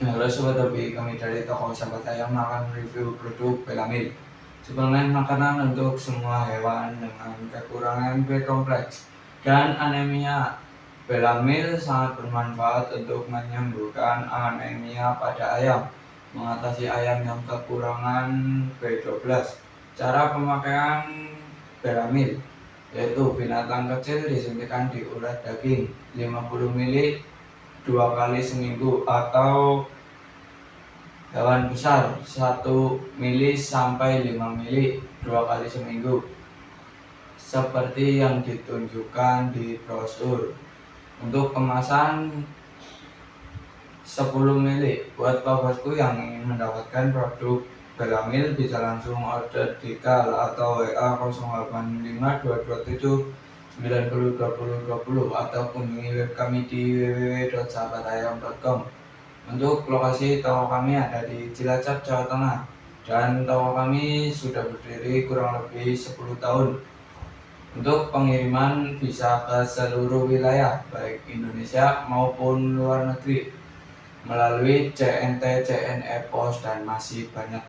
Halo Sobat Hobi, kami dari toko Sahabat Ayam akan review produk Belamil, suplemen makanan untuk semua hewan dengan kekurangan B kompleks dan anemia. Belamil sangat bermanfaat untuk menyembuhkan anemia pada ayam, mengatasi ayam yang kekurangan B12. Cara pemakaian Belamil yaitu binatang kecil disuntikan di urat daging 50 ml 2 kali seminggu, atau hewan besar 1 mili sampai 5 mili 2 kali seminggu, seperti yang ditunjukkan di brosur. Untuk kemasan 10 mili. Buat Pak Bosku yang ingin mendapatkan produk Belamil bisa langsung order di KAL atau WA 085227902020 atau kunjungi web kami di www.sahabatayam.com. Untuk lokasi toko kami ada di Cilacap, Jawa Tengah, dan toko kami sudah berdiri kurang lebih 10 tahun. Untuk pengiriman bisa ke seluruh wilayah, baik Indonesia maupun luar negeri, melalui CNT, CNE Pos, dan masih banyak